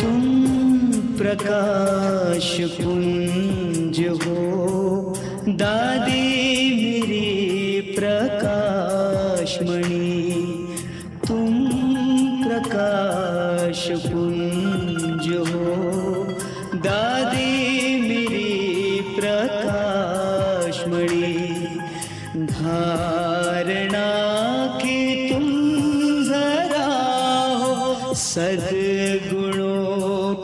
तुम प्रकाश पुंज हो, दादी मेरी प्रकाशमणि। तुम प्रकाश पुंज हो, दादी मेरी प्रकाशमणि। धारणा की तुम जरा हो, सद्गुणों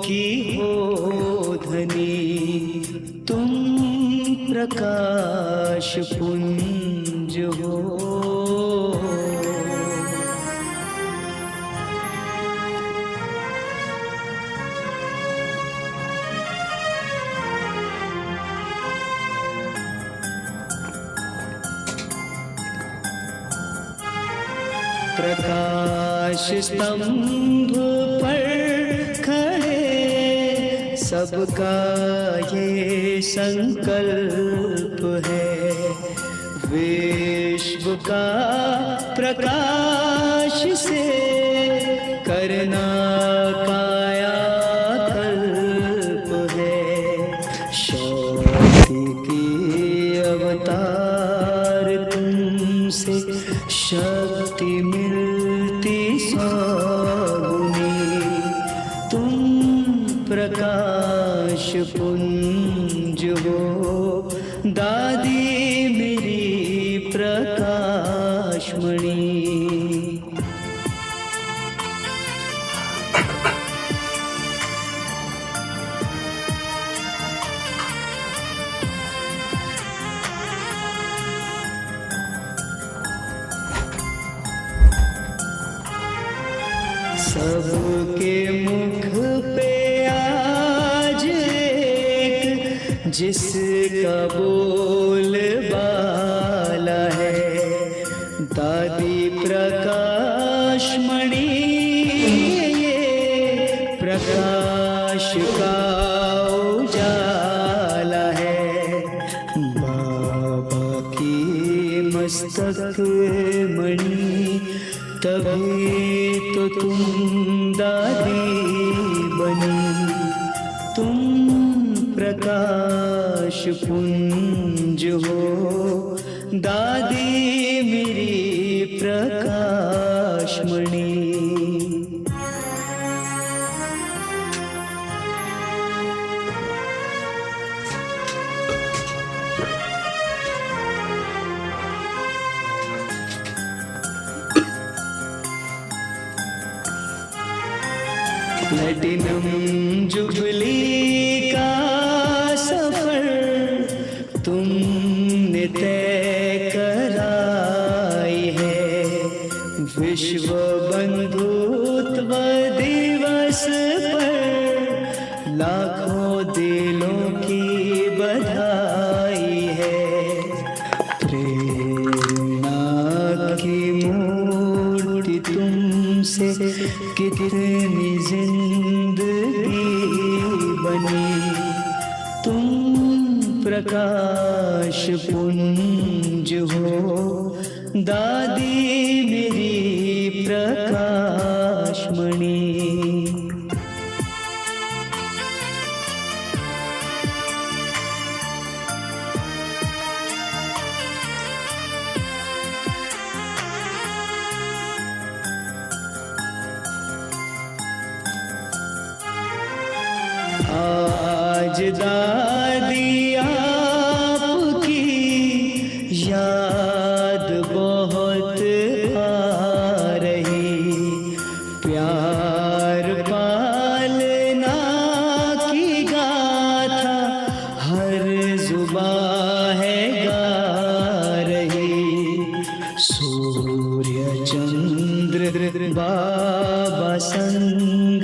की हो धनी। तुम प्रकाश पुंज हो। प्रकाश स्तंभ पर खड़े सबका ये संकल्प है, विश्व का प्रकाश से करना कायाकल्प है। शक्ति की अवतार तुमसे शक्ति मिलती सौगुनी। तुम प्रकाश पुंज हो, दादी मेरी प्रकाशमणि। सबके मुख पे आज एक जिसका बोलबाला है, दादी प्रकाशमणि। ये प्रकाश का उजाला है, बाबा की मस्तक मणि। तभी तो तुम दादी बनी। तुम प्रकाश पुंज हो, दादी मेरी प्रकाशमणि। प्लैटिनम जुबली का सफर तुमने तय कराई है। विश्व बंधुत्व दिवस पर लाखों दिलों की बधाई है। प्रेरणा की मूर्ति तुमसे कितनी जिंदगी बनी। तुम प्रकाश पुंज हो, दादी मेरी प्रकाशमणि। आज दादी आपकी याद बहुत आ रही। प्यार पालना की गाथा हर जुबां है गा रही। सूर्य चंद्र बाबा संग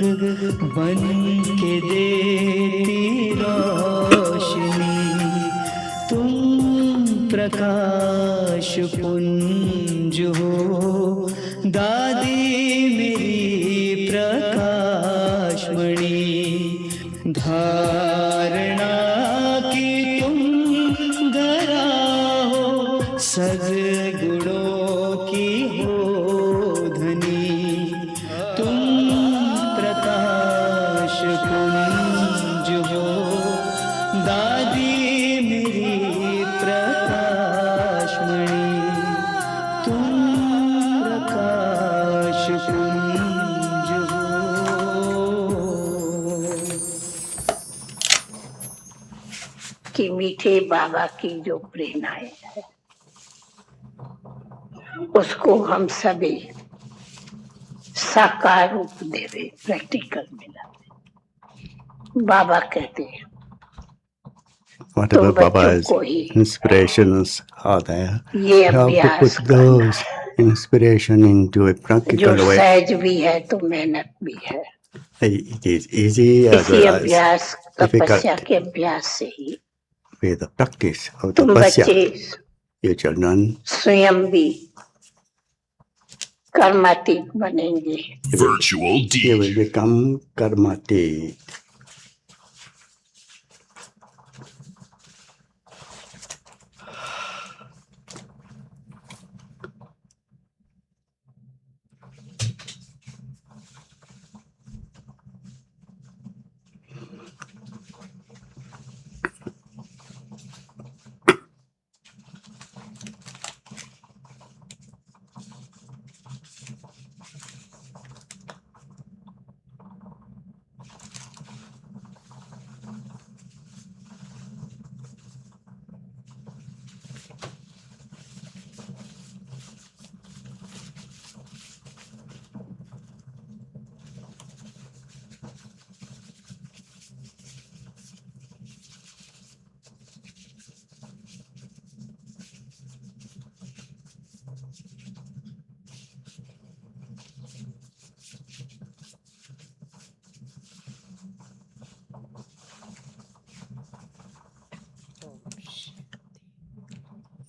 बन के देती रोशनी। तुम प्रकाश पुंज हो, दादी मेरी प्रकाशमणि। धारणा की तुम धरा हो, सद्गुणों की हो धनी। तुम प्रकाश कुंज हो, दादी मेरी प्रकाशमणि, तुम प्रकाश कुंज हो। कि मीठे बाबा की जो प्रेरणाएं है उसको हम सभी साकार रूप देवे, प्रैक्टिकल में लावे। बाबा कहते हैं Whatever तुम बच्चों Baba's को ही inspirations are there, ये you have to put अभ्यास करना those है, inspiration into a जो practical way. सहज भी है तो मेहनत भी है। It is easy as इसी well as अभ्यास तपस्या difficult. के अभ्यास से ही With the practice of तुम tapasya, बच्चे you children स्वयं भी कर्मातीत बनेंगे। you will become karmati.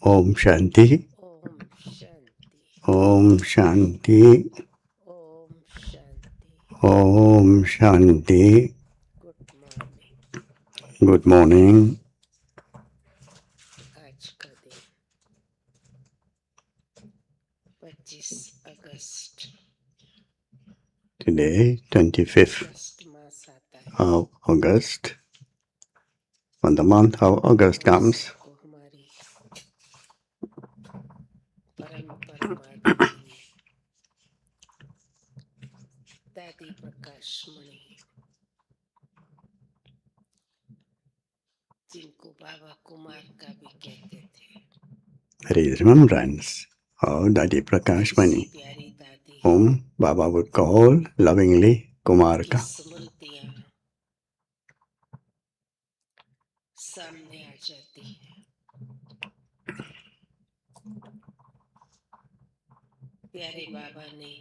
Om Shanti. Om Shanti. Om Shanti. Good morning. आज का दिन 25 अगस्त Today, 25th अगस्त मास आता है of August. When the month of August comes, को हमारी परम परमात्मा दी दादी प्रकाश मणि जिनको बाबा कुमार का भी कहते थे, there is remembrance of Dadi Prakashmani, ऐसी प्यारी दादी whom Baba would call lovingly की Kumarka. स्मृतियां सामने आ जाती है। प्यारे बाबा ने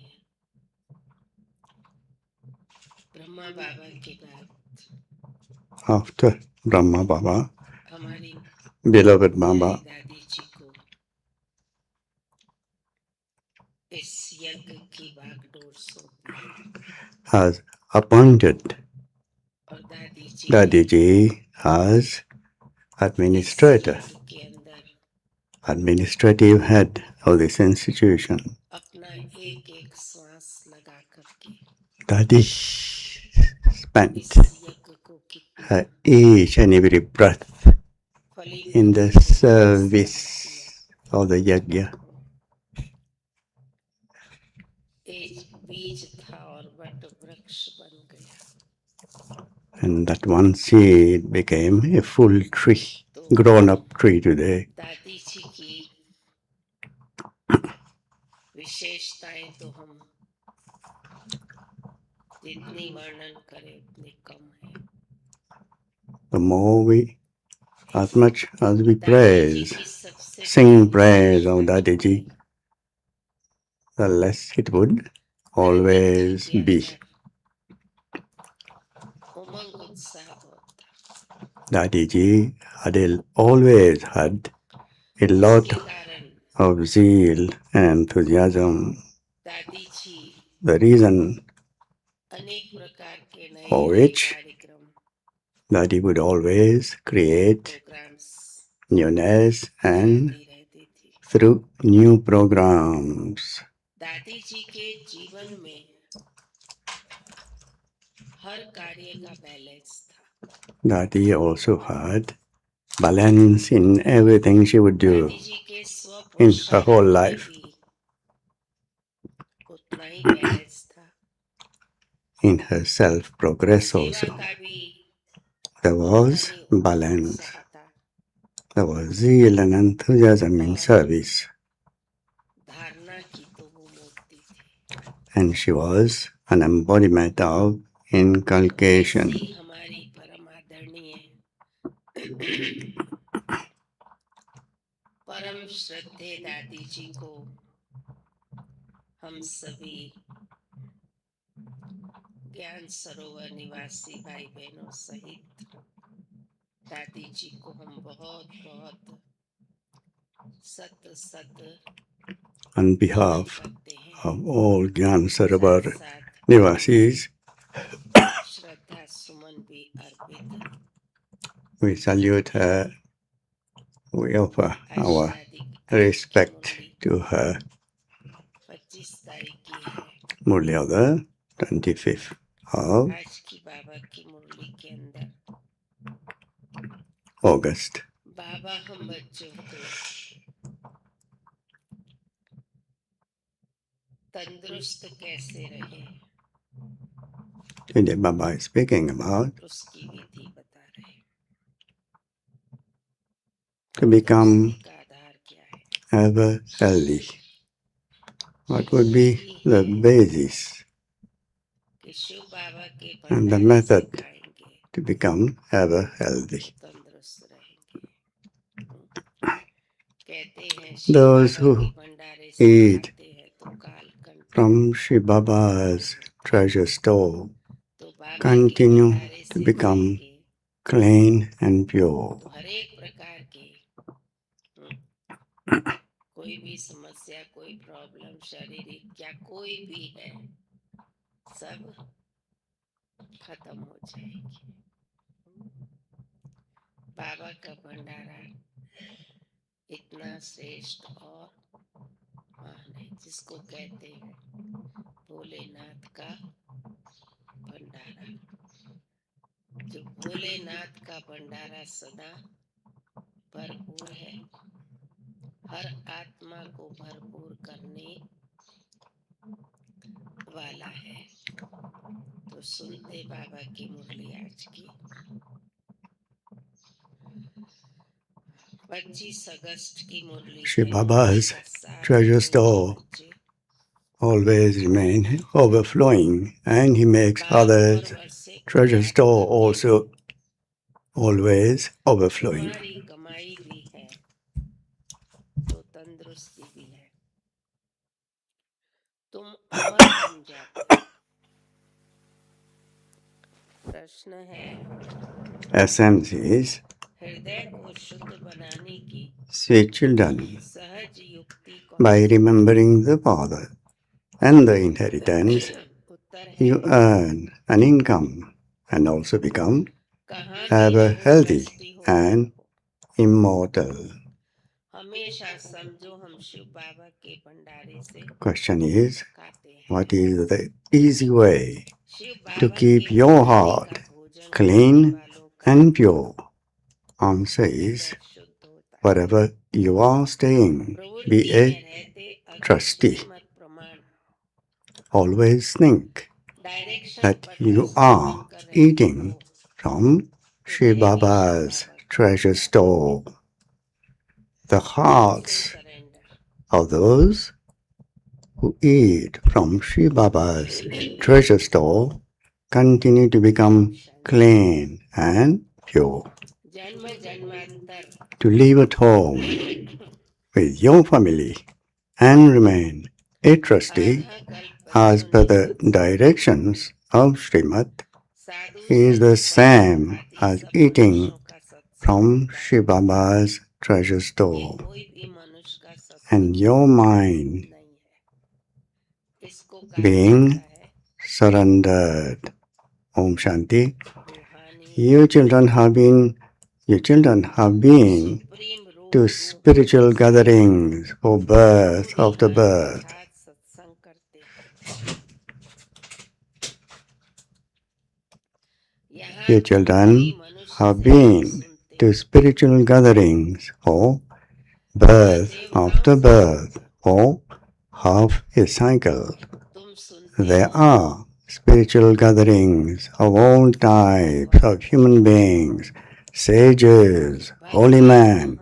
ब्रह्मा बाबा के बाद After Brahma Baba, हमारी beloved प्यारी Baba दादी जी को इस यज्ञ की बागडोर सौंपी has appointed और दादी जी Dadiji as administrator, इस यज्ञ के अंदर administrative head of this institution. अपना एक एक श्वास लगा करके Dadi spent इस यज्ञ को कितना her each and every breath in the service of the yajna. एक बीज था और वट वृक्ष बन गया। And that one seed became a full tree, grown up tree today. दादी जी की विशेषताएं तो हम जितनी वर्णन करें उतनी कम है। The more we, as much as we दादी जी praise, की सबसे sing praise of Dadiji, the less it would always be. उमंग उत्साह बहुत था। Dadiji always had a lot इसके कारण of zeal and enthusiasm. दादी जी The reason अनेक प्रकार के नए for नए which कार्यक्रम Daddy would always create programmes newness and लाती रहती थी। through new programs. दादी जी के जीवन में हर कार्य का बैलेंस था. Dadi also had balance in everything she would do दादी जी के in her स्वपुरुषार्थ whole में life. भी उतना ही बैलेंस था. In her self-progress सेवा also, का भी there उतना was ही balance. उत्साह था. There was zeal and enthusiasm in और service. धारणा की तो वो मूर्ति थी. And she was an embodiment of inculcation. ऐसी हमारी परम आदरणीय परम श्रद्धेय दादी जी को हम सभी ज्ञान सरोवर निवासी भाई बहनों सहित दादी जी को हम बहुत बहुत सत सत On नमन behalf करते हैं. of all Gyan साथ Sarovar साथ Nivasis, श्रद्धा सुमन भी अर्पित. we salute her. We offer आज our शादी आज की respect मुरली to her 25 तारीख की है. Murli of the 25th of आज की बाबा की मुरली के अंदर August. बाबा हम बच्चों को तंदुरुस्त कैसे रहे Today Baba is speaking about उसकी विधि बता रहे. to become तंदुरुस्ती का आधार क्या है? ever healthy. What would be the basis कि शिव बाबा के and the भंडारे से method खाएंगे to become ever healthy? तंदुरुस्त रहेंगे. कहते हैं शिव Those बाबा के who भंडारे से eat खाते हैं तो काल कंठ from Shiv Baba's treasure store तो बाबा के continue भंडारे to से become खाएंगे clean and pure. तो हर एक प्रकार के कोई भी समस्या कोई प्रॉब्लम शारीरिक या कोई भी है सब खत्म हो जाएगी. बाबा का भंडारा इतना श्रेष्ठ और महान है जिसको कहते हैं भोलेनाथ का भंडारा. जो भोलेनाथ का भंडारा सदा भरपूर है, हर आत्मा को भरपूर करने वाला है. तो सुनते बाबा की मुरली आज की 25 अगस्त की मुरली Shiv है. Baba's और सारे treasure मीठे store बच्चे always remain overflowing, and he makes 12 others वर्षे treasure खुराक store करके also always overflowing. तुम्हारी कमाई भी है तो तंदुरुस्ती भी है. तुम अमर बन जाते हो. प्रश्न है Essence is, हृदय को शुद्ध बनाने की sweet children, सहज युक्ति कौन by C? remembering the Father and the inheritance, उत्तर है you earn an income and also become कहाँ भी ever रहो healthy दृष्टि हो and immortal. हमेशा समझो हम शिव बाबा के भंडारे से Question is, खाते हैं. what is the easy way Shiv to Baba keep के your भंडारे heart का भोजन clean करने वालों का and pure? Answer is, हृदय शुद्ध होता है. wherever you are staying, प्रवृत्ति be में a रहते अगर trustee. किस्मत प्रमाण Always think डायरेक्शन that पता you से are मिलकर रहते eating हो from तो Shiv यह भी शिव Baba's बाबा का treasure भंडारा. store. The दिल से hearts surrender. of those who eat from Shiv Baba's treasure store continue to become clean and pure. जन्म जन्मांतर To live at home with your family and remain a trustee आधा कल्प as per बच्चों ने the सत्संग directions of Srimad Sadhu is Sant the Pandit same आदि as सब eating मनुष्यों का सत्संग from होता है. Shiv Baba's treasure ये store. कोई भी मनुष्य का सत्संग And your mind नहीं है. इसको कहा being जाता है surrendered. Om Shanti. रूहानी You children have been supreme रूप to spiritual gatherings for birth after birth. अर्थात सत्संग करते हैं. You children have been to spiritual gatherings or birth after birth or half a cycle. There are spiritual gatherings of all types of human beings, sages, holy men,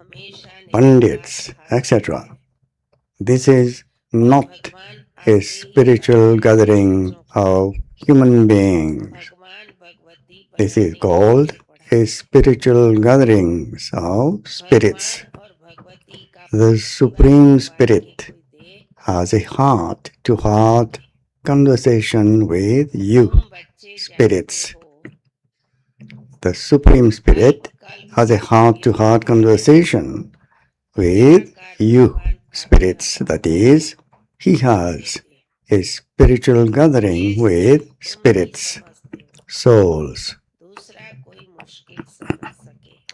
pandits, etc. This is not a spiritual gathering of human beings. This is called a spiritual gatherings of spirits. The Supreme Spirit has a heart-to-heart conversation with you, spirits. The Supreme Spirit has a heart-to-heart conversation with you, spirits. That is, he has a spiritual gathering with spirits, souls.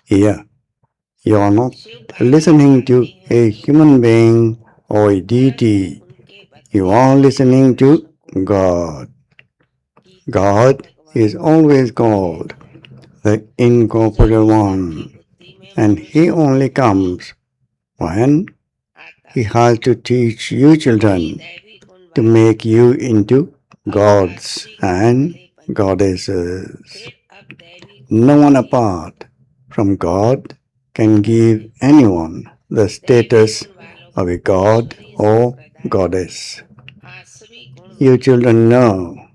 Here, you are not listening to a human being or a deity. You are listening to God. God is always called the incorporeal one, and he only comes when he has to teach you children to make you into gods and goddesses. No one apart from God can give anyone the status of a god or goddess. You children know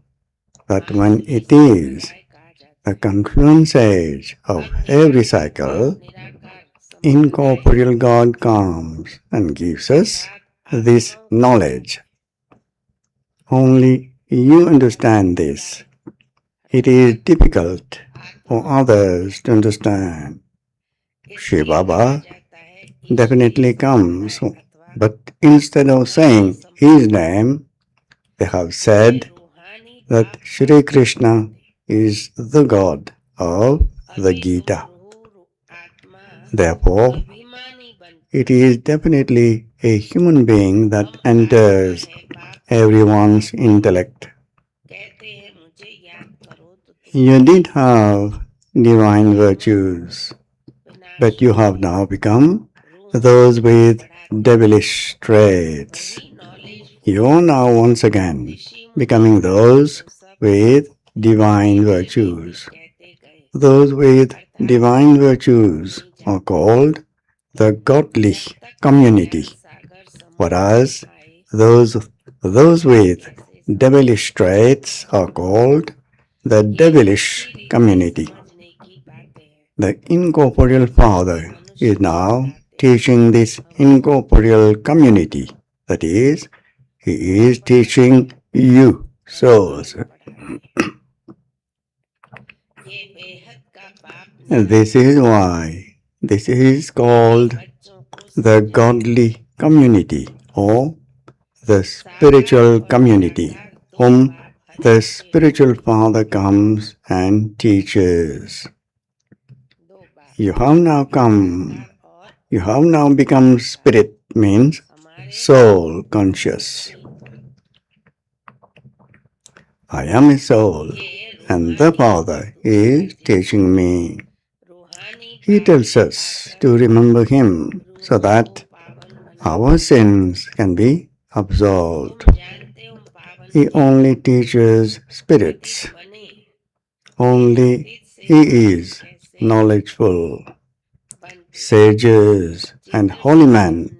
that when it is the confluence age of every cycle, incorporeal God comes and gives us this knowledge. Only you understand this. It is difficult for others to understand. Shiv Baba definitely comes, but instead of saying his name, they have said that Shri Krishna is the God of the Gita. Therefore, it is definitely a human being that enters everyone's intellect. You did have divine virtues, but you have now become those with devilish traits. You are now once again becoming those with divine virtues. Those with divine virtues are called the godly community, whereas those with devilish traits are called the devilish community. The incorporeal Father is now teaching this incorporeal community. That is, he is teaching you souls. And this is why this is called the godly community or the spiritual community, whom the spiritual Father comes and teaches. You have now become spirit, means soul conscious. I am a soul, and the Father is teaching me. He tells us to remember him so that our sins can be absolved. He only teaches spirits. Only he is knowledgeful. Sages and holy men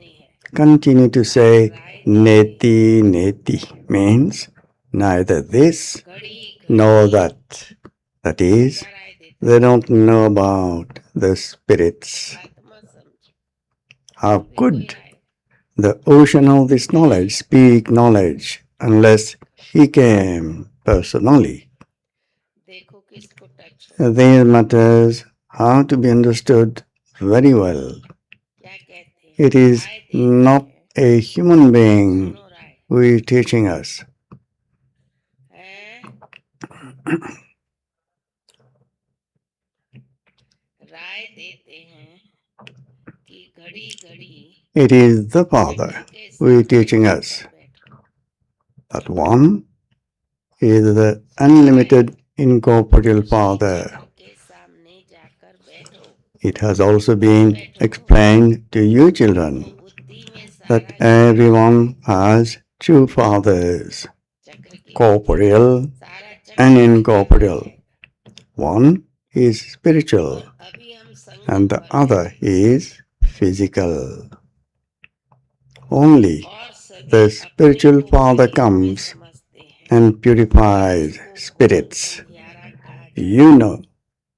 continue to say neti neti, means neither this nor that. That is, they don't know about the spirits. How could the ocean of this knowledge speak knowledge unless he came personally? These matters have to be understood very well. It is not a human being who is teaching us. It is the Father who is teaching us. That one is the unlimited incorporeal Father. It has also been explained to you children तो बुद्धि में that सारा everyone has two fathers, चक्र के corporeal सारा चक्र and में incorporeal. One is और spiritual अभी हम संगम and the पर other is physical. Only और सभी the अपने spiritual को father पवित्र comes समझते हैं and purifies इसको spirits. अंधियारा कहा जाता You know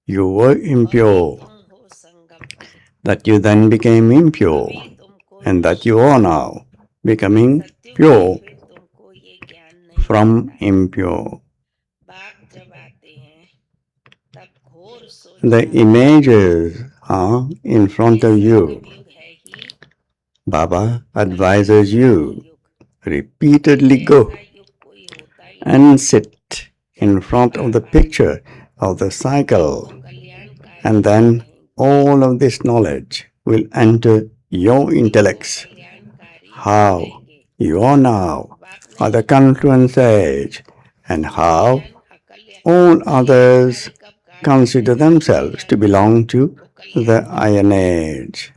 you were है। impure, अभी तुम हो संगम पर that you then became impure, अभी तुमको and that ये you are now becoming Satyug pure में फिर तुमको ये ज्ञान नहीं from होता है। impure. बाप जब आते हैं तब घोर सोच The images are in front of you. युग है ही Baba advises you युग repeatedly ऐसा go युग कोई होता ही नहीं and sit in front of the picture of the तो cycle, कल्याणकारी and then all of this knowledge will enter your intellects. कल्याणकारी How रहेंगे you are now बाप at the नहीं confluence age, and how Akalya all others कब कहा consider themselves to belong to the Iron Age.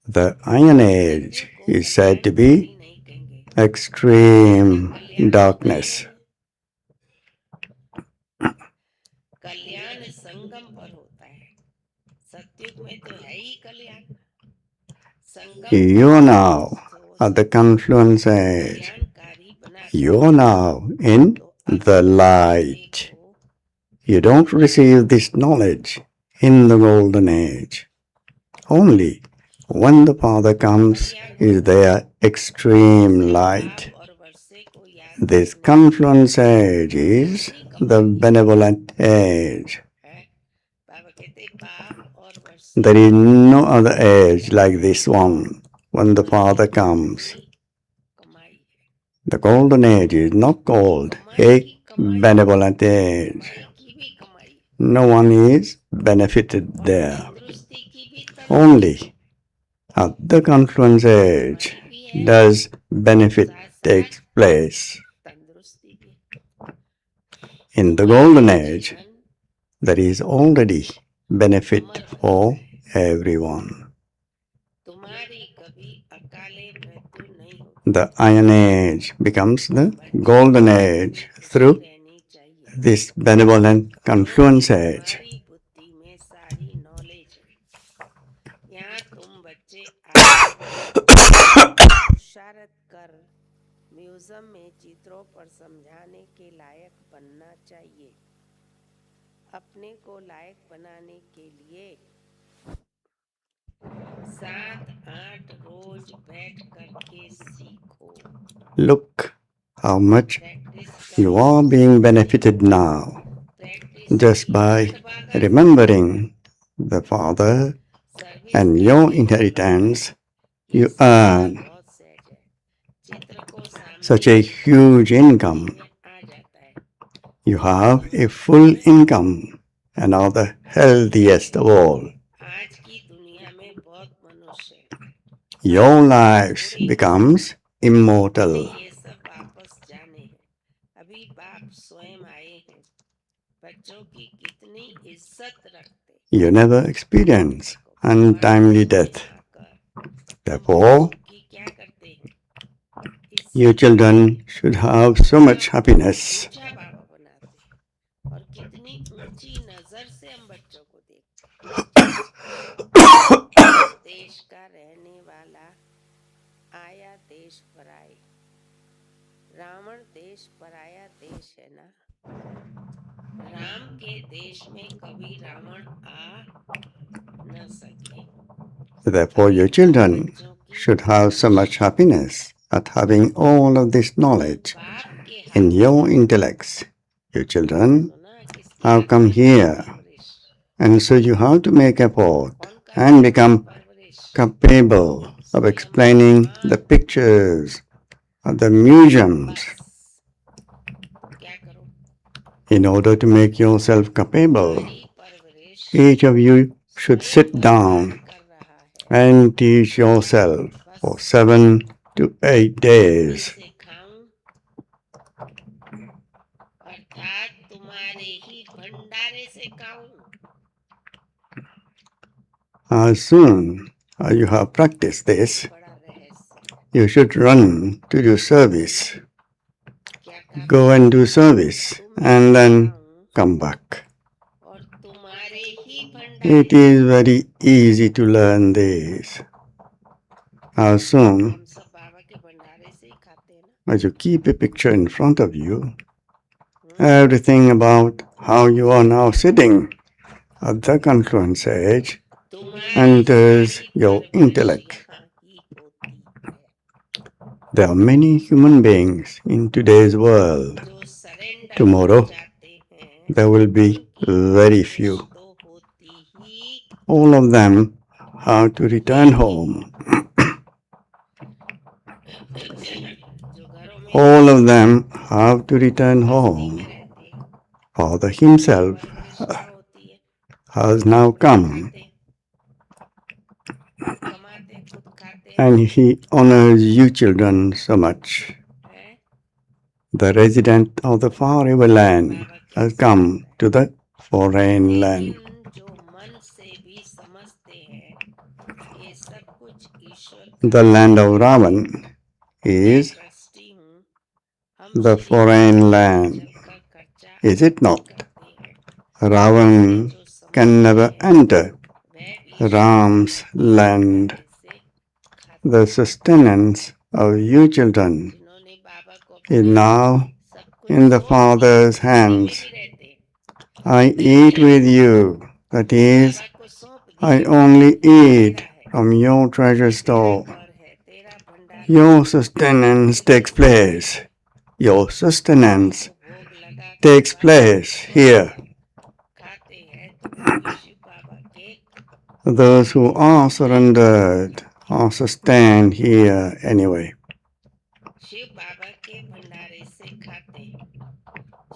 The Iron Age is said to be नहीं कहेंगे extreme darkness. कल्याण संगम पर होता है सत्युग में तो है ही कल्याण संगम You are now at the confluence age. कल्याणकारी बना You are now in the light. You don't receive this knowledge in the golden age. Only when the Father comes is there extreme light. और वर्षे को याद This confluence age is the benevolent age. है बाबा कहते बाप और वर्षे There is no other age like this one when the Father comes. कमाई है The golden age is not called a benevolent age. कमाई की भी कमाई No one is benefited there. तंदुरुस्ती की भी Only at the confluence age does benefit takes place. तंदुरुस्ती भी In the golden age, there is already benefit for everyone. तुम्हारी कभी अकाले मृत्यु नहीं होती The Iron Age becomes the golden age through रहनी चाहिए this benevolent confluence age. तुम्हारी बुद्धि में सारी नॉलेज है यहाँ तुम बच्चे इशारत कर म्यूजियम में चित्रों पर समझाने के लायक बनना चाहिए अपने को लायक बनाने के लिए 7-8 रोज बैठ करके सीखो Look how much practice you are being benefited now just by remembering the Father and your inheritance. You earn बहुत सहज है चित्र को सामने such a huge income. में आ जाता है You have a full income and are the healthiest of all. आज की दुनिया में बहुत मनुष्य है Your lives becomes immortal. ये सब वापस जाने हैं अभी बाप स्वयं आए हैं बच्चों की कितनी इज्जत रखते You never experience untimely death. Therefore, की क्या करते हैं you children should have so much happiness. ऊंचा बाबा बनाते हैं और कितनी ऊंची नजर से हम बच्चों को देखते हैं देश का रहने वाला आया देश पराए रावण देश पराया देश है ना राम के देश में कभी रावण आ न सके Therefore, your children should have so much happiness at having all of this knowledge बाप के in your intellects. You children have come here, and so you have to make effort and become capable of explaining the pictures of the museums. क्या करो In order to make yourself capable, परवरिश each of you should sit down कर रहा है and teach yourself for 7 to 8 days. सिखाऊं अर्थात तुम्हारे ही भंडारे से खाऊं As soon as you have practiced this, बड़ा रहस्य है। you should run to do service. क्या काम Go and do service and then come back. और तुम्हारे ही It भंडारे is very easy to learn this. As soon हम सब बाबा के भंडारे से ही खाते हैं ना। as you keep a picture in front of you, everything about how you are now sitting at the confluence edge enters your intellect. There are many human beings in today's world. जो surrender Tomorrow, जाते हैं there will be very few. तो होती ही All of them have to return home. जो घरों में All of them have to return home. रहते हैं Father himself कृष्णा होती है has now come खाते खुद कमाते खुद खाते and he honors you children so much. हैं The resident of the faraway land has come to the foreign land. लेकिन जो मन से भी समझते हैं ये सब कुछ ईश्वर The land of Ravan is trustee हूँ हम the foreign land, चलकर खर्चा is it not? करते हैं Ravan जो समझ can never enter वह भी Ram's land. से खाते The sustenance of you children जिन्होंने बाबा को is now सब कुछ in the Father's hands. I eat with you, that is, बाबा को सौंप I only eat from your treasure store. घर है तेरा भंडार Your sustenance takes place. Your sustenance भोग लगा takes place here. खाते हैं तो वो भी शिव बाबा के Those who are surrendered are sustained here anyway. Shiv बाबा के भंडारे से खाते हैं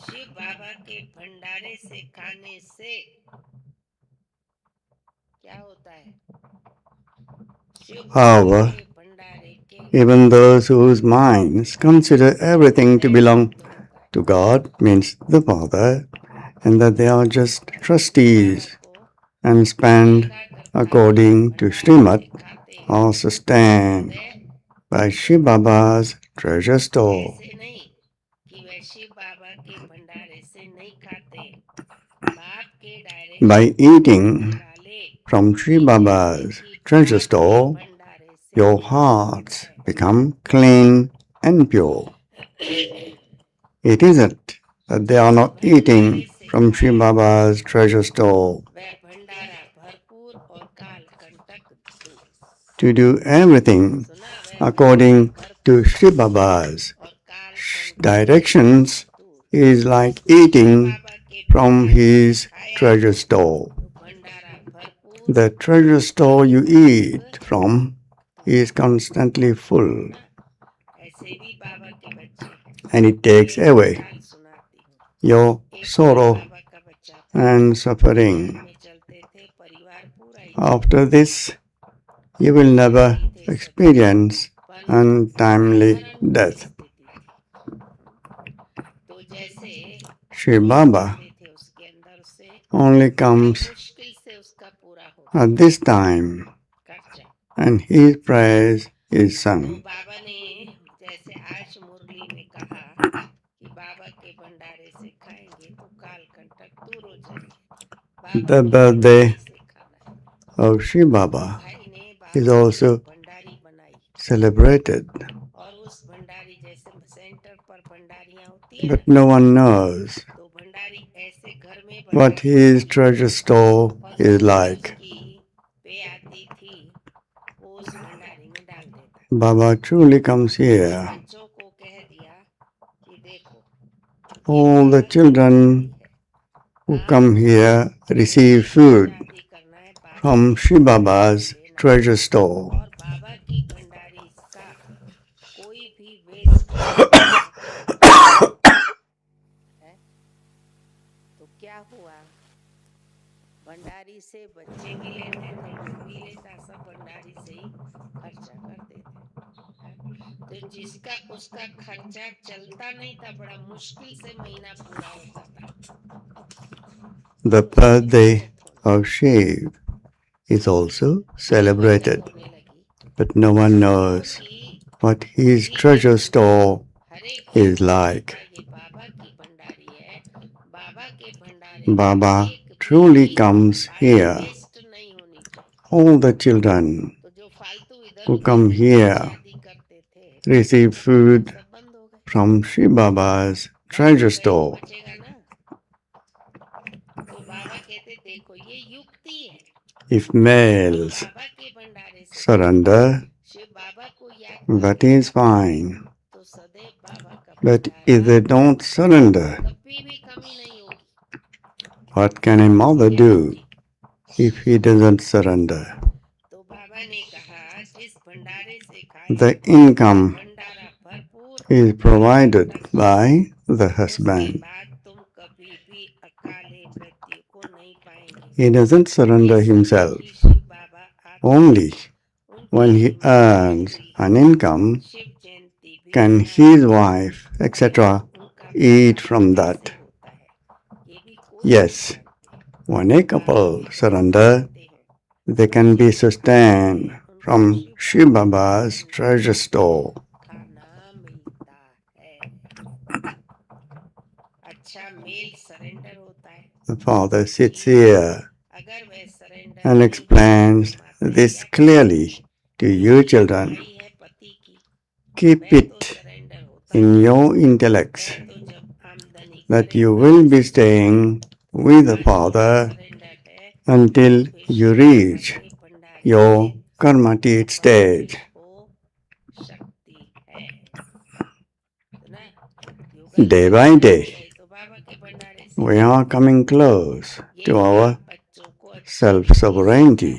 शिव बाबा के भंडारे से खाने से क्या होता है शिव However, बाबा के भंडारे के even those whose minds consider everything to belong to God, means the Father, and that they are just trustees and spend according to Srimad, are sustained by Shiv Baba's treasure store. ऐसे नहीं कि वे शिव बाबा के भंडारे से नहीं खाते बाप के डायरेक्ट By eating वाले from Shiv Baba's treasure store, भंडारे से your hearts become clean and pure. It isn't that they are not eating from Shiv Baba's treasure store. वह भंडारा भरपूर और काल कंटक दूर To do everything सुना वह according to Shiv Baba's और काल directions दूर is like eating बाबा के from his treasure store. भंडारा भरपूर The treasure store you eat from is constantly full, ऐसे भी बाबा के बच्चे and it takes away काल सुनाती हूँ your sorrow बाबा का बच्चा था and suffering. में चलते थे परिवार पूरा ही After this, you will never experience untimely death. तो जैसे Shiv Baba थे उसके अंदर से only comes मुश्किल से उसका पूरा होता at this time, खर्चा and his praise is तो sung. बाबा ने जैसे आज मुरली में कहा कि बाबा के भंडारे से खाएंगे तो काल कंटक दूर हो जाएंगे The birthday से खाना है of Shiv Baba भाई ने is बाबा also की भंडारी बनाई celebrated, और उस भंडारी जैसे सेंटर पर भंडारियां होती है but no one knows तो भंडारी ऐसे घर में what his treasure store is like. की पे आती थी वो उस भंडारी में डाल देता Baba truly comes here. बच्चों को कह दिया कि देखो All the children who come here receive food शादी करना है बाबा from Shiv Baba's treasure store. और बाबा की भंडारी का कोई भी वेस्ट है तो क्या हुआ भंडारी से बच्चे भी लेते थे वो भी लेता सब भंडारी से ही खर्चा करते थे तो जिसका उसका खर्चा चलता नहीं था बड़ा मुश्किल से महीना पूरा होता था The birthday of Shiv is also celebrated, होने लगी but no one knows कि what his treasure store हर एक is like. ये बाबा की भंडारी है, बाबा के भंडारे में Baba एक truly भी comes बात here. वेस्ट नहीं होनी चाहिए। All the children तो जो फालतू इधर who उधर come की here शादी करते थे receive food सब बंद हो गए। from Shiv Baba's treasure store. बचेगा ना? तो बाबा कहते देखो ये युक्ति है। If males बाबा के भंडारे से surrender, शिव बाबा को याद that is fine. तो सदैव बाबा का But if they don't surrender, कभी भी कमी नहीं होगी। what can a mother do if he doesn't surrender? तो बाबा ने कहा जिस भंडारे से The income भंडारा भरपूर is provided by the husband. बाद तुम कभी भी अकाले मृत्यु को नहीं पाएंगे। He doesn't surrender himself. Shiv Baba Only when he earns an income Shiv Jayanti भी can his wife, etc., eat from that. होता है। ये भी कोई Yes, when a couple surrender, they can be sustained from Shiv Baba's treasure store. खाना मिलता है। अच्छा मेल सरेंडर होता है। The father sits here अगर वह surrender and explains this clearly to you children. है पति की Keep it सरेंडर होता in your intellects है तो जब आमदनी that you will be staying with the father surrender है until you reach your karmatit stage. वो शक्ति है। Day by day, तो बाबा के भंडारे से we are coming close to our बच्चों को self-sovereignty.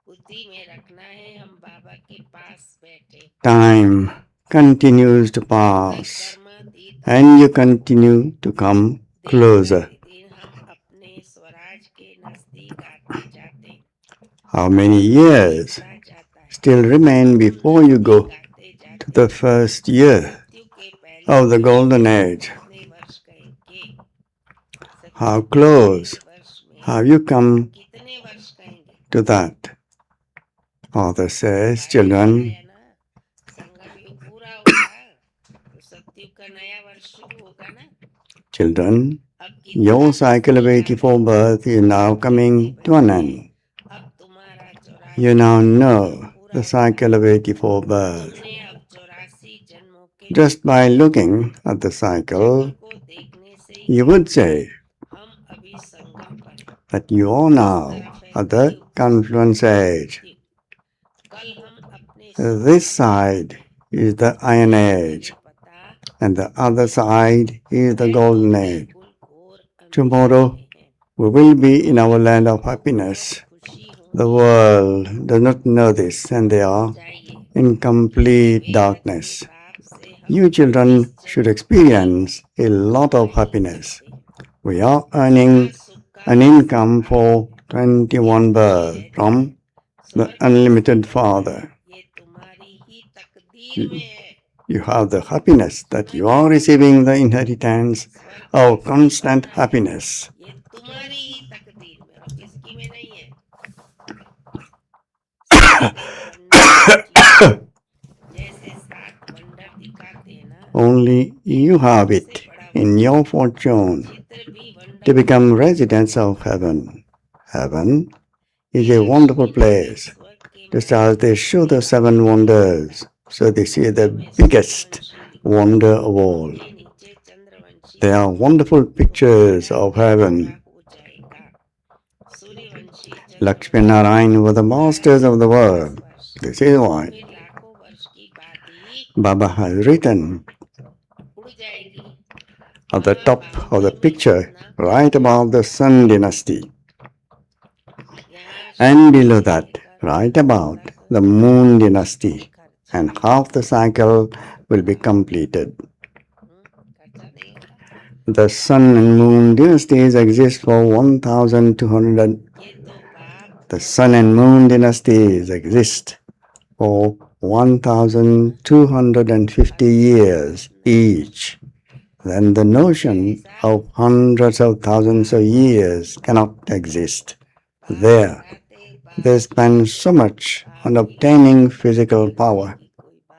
बुद्धि में रखना है हम बाबा के पास बैठे Time continues to pass and you continue to come closer. दिन हम अपने स्वराज के नजदीक आते जाते हैं। How many years still remain before you go to the first year of the golden age? How close have you come to that? Father says, children, children, your cycle of 84 birth is now coming to an end. You now know the cycle of 84 birth. Just by looking at the cycle, you would say that you are now at the confluence age. This side is the iron age, and the other side is the golden age. Tomorrow, we will be in our land of happiness. The world does not know this, and they are in complete darkness. You children should experience a lot of happiness. We are earning an income for 21 births from the unlimited Father. You have the happiness that you are receiving the inheritance of constant happiness. Only you have it in your fortune to become residents of heaven. Heaven is a wonderful place. Just as they show the 7 wonders, so this is the biggest wonder of all. There are wonderful pictures of heaven. Lakshmi Narayan were the masters of the world. This is why Baba has written at the top of the picture, right above the Sun dynasty, and below that, right above the Moon dynasty, and half the cycle will be completed. The Sun and Moon dynasties exist for 1,200. The Sun and Moon dynasties exist for 1,250 years each. Then the notion of hundreds of thousands of years cannot exist. There, they spend so much on obtaining physical power.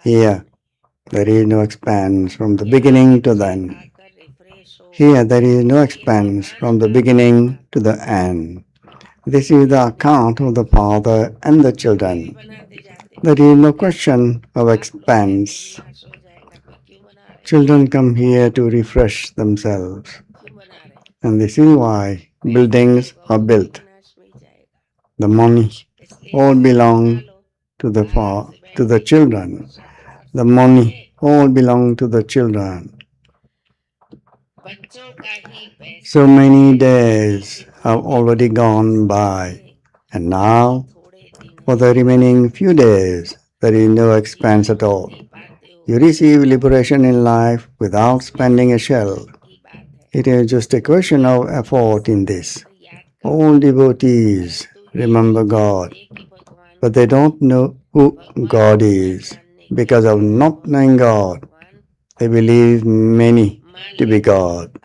Here, there is no expense from the beginning to the end. Here, there is no expense from the beginning to the end. This is the account of the father and the children. There is no question of expense. Children come here to refresh themselves. And this is why buildings are built. The money all belong to the children. The money all belong to the children. So many days have already gone by, and now, for the remaining few days, there is no expense at all. You receive liberation in life without spending a shell. It is just a question of effort in this. All devotees remember God, but they don't know who God is. Because of not knowing God, they believe many to be God.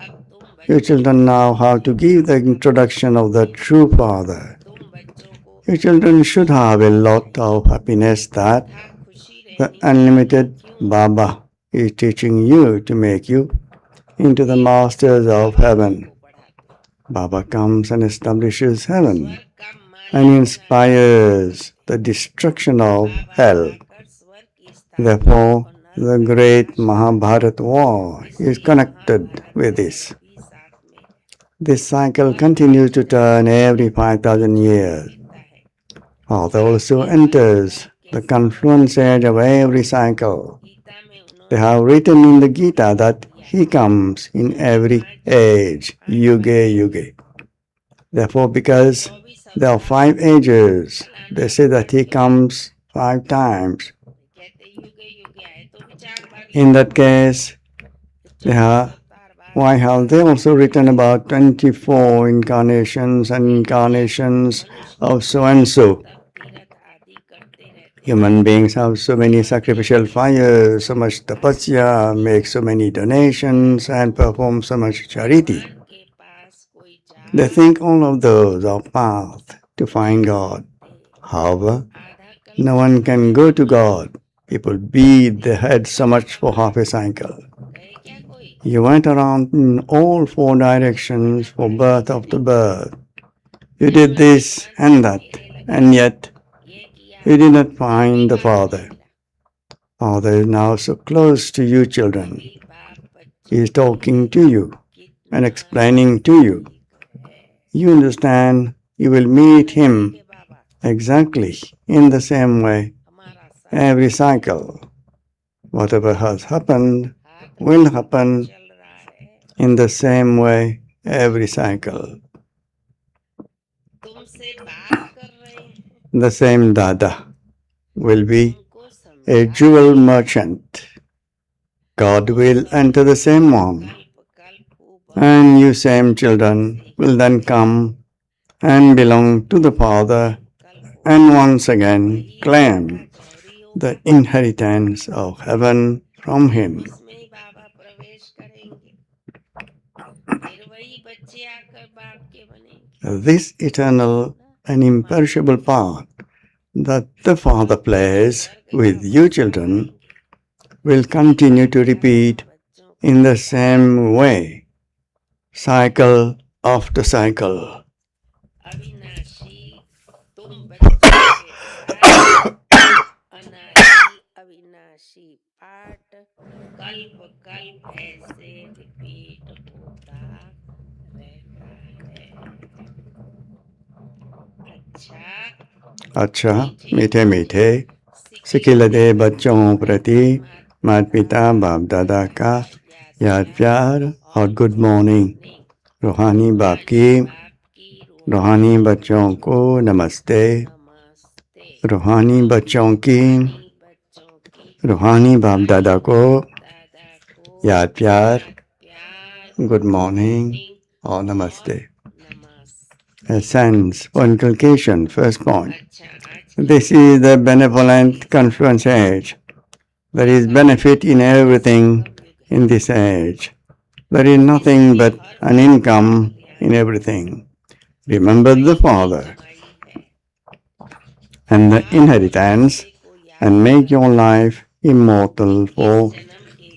You children now have to give the introduction of the true Father. You children should have a lot of happiness that the unlimited Baba is teaching you to make you into the masters of heaven. Baba comes and establishes heaven and inspires the destruction of hell. Therefore, the great Mahabharata war is connected with this. This cycle continues to turn every 5,000 years. Father also enters the confluence age of every cycle. They have written in the Gita that he comes in every age, yuge yuge. Therefore, because there are 5 ages, they say that he comes 5 times. In that case, why have they also written about 24 incarnations and incarnations of so and so? Human beings have so many sacrificial fires, so much tapasya, make so many donations, and perform so much charity. They think all of those are paths to find God. However, no one can go to God. People beat their heads so much for half a cycle. You went around in all 4 directions for birth after birth. You did this and that, and yet you did not find the Father. Father is now so close to you children. He is talking to you and explaining to you. You understand you will meet him exactly in the same way every cycle. Whatever has happened will happen in the same way every cycle. The same Dada will be a jewel merchant. God will enter the same one, and you same children will then come and belong to the Father and once again claim the inheritance of heaven from him. This eternal and imperishable part that the Father plays with you children will continue to repeat in the same way, cycle after cycle. अच्छा मीठे मीठे सिखिलदे बच्चों प्रति माता पिता बाप दादा का याद प्यार और गुड मॉर्निंग। रूहानी बाप की रूहानी बच्चों को नमस्ते। रूहानी बच्चों की रूहानी बाप दादा को याद प्यार, गुड मॉर्निंग और नमस्ते। A sense for inculcation, first point. This is the benevolent confluence age. There is benefit in everything in this age. There is nothing but an income in everything. Remember the Father. and the inheritance and make your life immortal for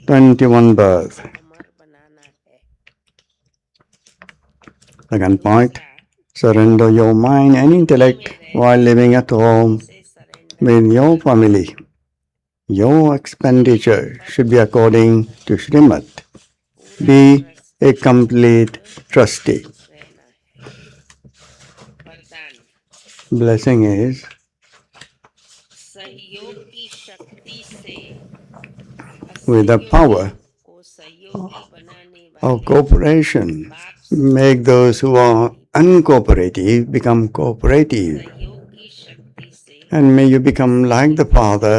21 births. अमर बनाना है। Second point, surrender your mind and intellect while living at home से surrender with your family. Your expenditure should be according to Srimad. Be a complete trustee. रहना है। वरदान, Blessing is सहयोग की शक्ति से with the power को सहयोगी बनाने of वाले cooperation. Make those who are uncooperative become cooperative. सहयोग की शक्ति से And may you become like the Father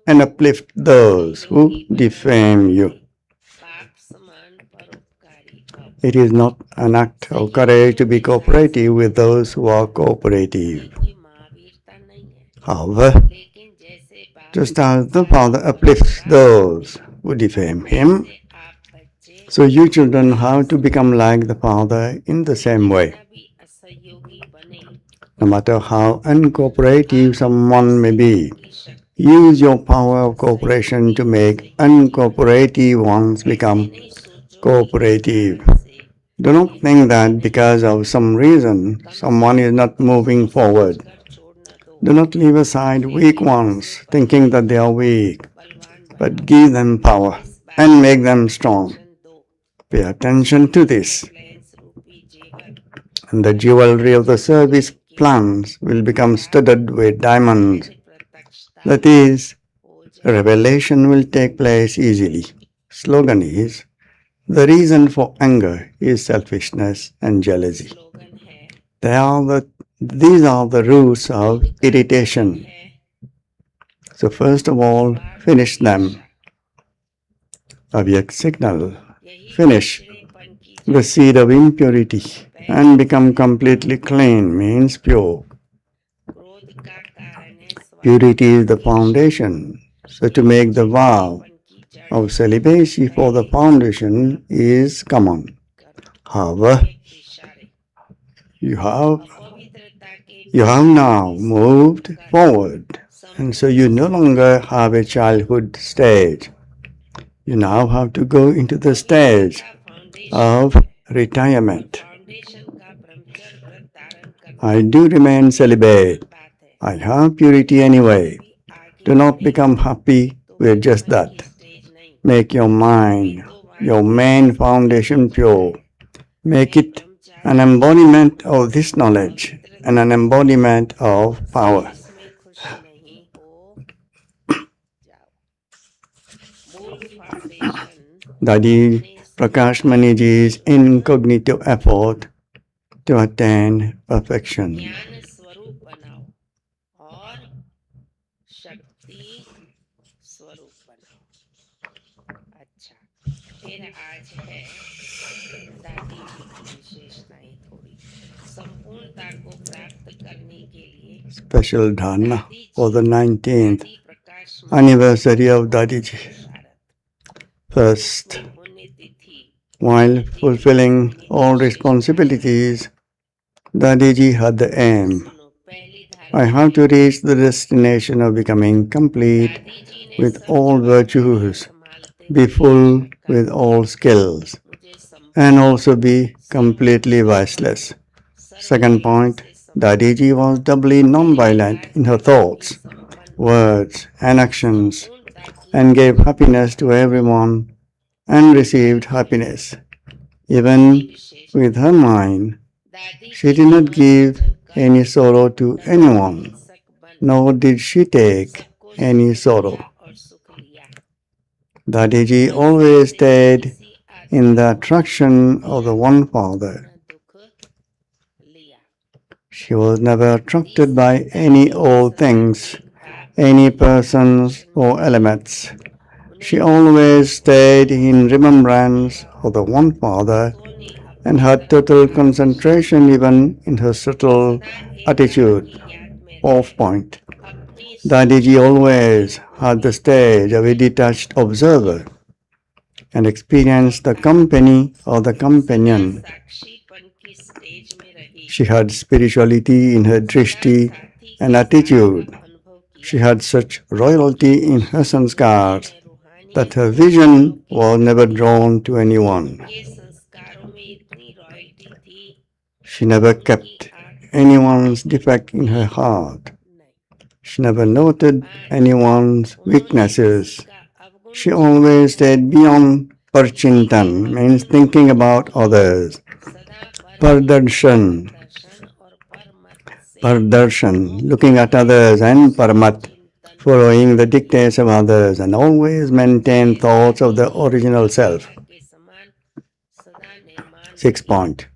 and uplift those who defame you. पाप समान परोपकारी भव। It is not an act of courage to be cooperative with those who are cooperative. कोई महावीरता नहीं है, However, लेकिन जैसे बाप just as the Father uplifts those who defame him, से आप बच्चे so you children have to become like the Father in the same way. भी असहयोगी बने No matter how uncooperative someone may be, की शक्ति use your power of cooperation to make uncooperative ones become नहीं सोचो cooperative. से Do not think that because of some reason someone is not moving forward. कर छोड़ना दो, Do not leave aside weak ones thinking that they are weak, बलवान but give them power and make them strong. बन दो। Pay attention to this, प्लेन्स रूपी जेवर and the jewelry of the service plans will become studded with diamonds. प्रत्यक्षता That is, हो जाए। revelation will take place easily. Slogan is, the reason for anger is selfishness and jealousy. Slogan है These are the roots of irritation. है So first of all, finish them. Avyak signal, यही finish चिड़ेपन की the seed of impurity and become completely clean means pure. क्रोध का कारण है स्वार्थ Purity is the foundation. So to make the vow की जड़ of celibacy for the foundation is common. However, के इशारे you have अपवित्रता के You have now moved forward, and so you no longer have a childhood stage. You now have to go into the stage of retirement. Foundation का ब्रह्मचर्य व्रत धारण करना I do remain celibate. बात है। I have purity anyway. आगे Do not become happy with just that. Stage नहीं, Make your mind, your main foundation pure. Make it an embodiment of this knowledge and an embodiment of power. इसमें खुश नहीं हो जाओ। मूल foundation Daddy Prakash Maniji's incognitive effort to attain perfection. ज्ञान स्वरूप बनाओ और शक्ति स्वरूप बनाओ। अच्छा, फिर आज है दादी जी की विशेषताएं थोड़ी। संपूर्णता को प्राप्त करने के लिए Special dharana for the 19th दादी प्रकाश anniversary of Dadi Ji. First, पुण्य तिथि while fulfilling all responsibilities, Dadi Ji had the aim. सुनो, पहली धारणा I have to reach the destination of becoming complete दादी जी ने with सब all virtues, संभालते be full with all skills, मुझे and also be completely viceless. Second point, Dadi Ji was doubly non-violent in her thoughts, words, and actions, and gave happiness to everyone and received happiness. Even with her mind, दादी she did not give any sorrow to anyone, nor did she take any sorrow. और सुख लिया। Dadi Ji always stayed in the attraction of the One Father. दुख लिया। She was never attracted by any old things, any persons or elements. She always stayed in remembrance of the One Father and had total concentration even in her subtle attitude, off point. Dadi Ji always had the stage of a detached observer and experienced the company of the companion. साक्षीपन की stage में रही। She had spirituality in her drishti and attitude. She had such royalty in her sanskars that her vision was never drawn to anyone. के संस्कारों में इतनी royalty थी She never kept anyone's defect in her heart. नहीं She never noted anyone's weaknesses. का अवगुण She always stayed beyond parchintan, means thinking about others. सदा Pardarshan, दर्शन और परमत से pardarshan, looking at others, and paramat, following the dictates of others, and always maintain thoughts of the original self. के समान सदा निर्माण 6 point.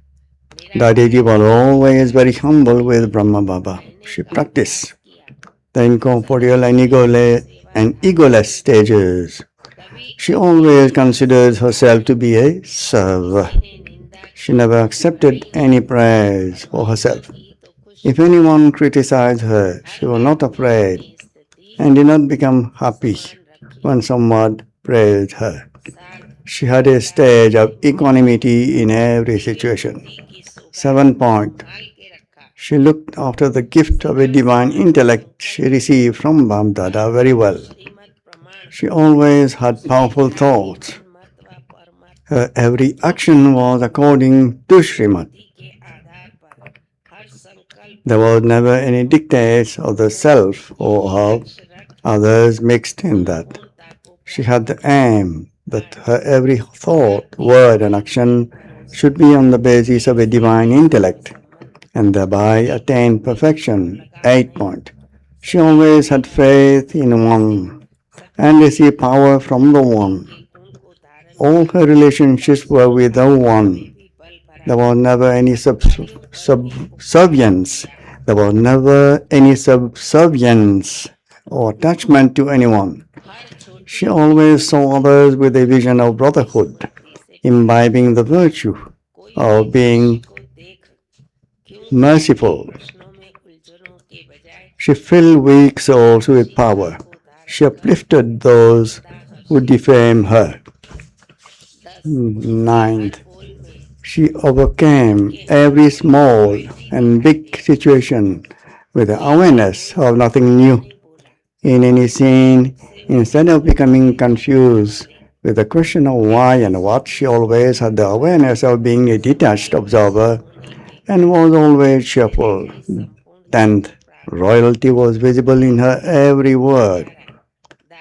Dadiji was always very humble with Brahma Baba. She practiced किया the incorporeal and egoless stages. कभी She always considered herself to be a server. ने निंदा She never accepted any praise for herself. की तो खुश If anyone criticized her, she was not afraid स्थिति and did not become happy when someone praised her. She had a stage of equanimity in every situation. की सो 7 point. संभाल के रखा She looked after the gift of a divine intellect she received from Bamdada very well. Shrimad प्रमाण She always had powerful thoughts. मत व परमत Her every action was according to Srimad. के आधार पर हर संकल्प There was never any dictates of the self or of others mixed in that. पूर्णता को She had the aim that her every thought, word, and action should be on the basis of a divine intellect and thereby attain perfection. 8 point. She always had faith in one and received power from the one. गुण को धारण All her relationships were with the one. भी बल भरा There was never any subservience. There was never any subservience or attachment to anyone. हर छोटी She always saw others with a vision of brotherhood, imbibing the virtue of being को देख क्यों merciful. प्रश्नों में उलझनों के बजाय She filled weak souls with power. She uplifted those who defame her. 9th. बोल में She overcame every small and big situation with the awareness of nothing new in any scene. Instead of becoming confused with the question of why and what, she always had the awareness of being a detached observer and was always cheerful. 10th. Royalty was visible in her every word.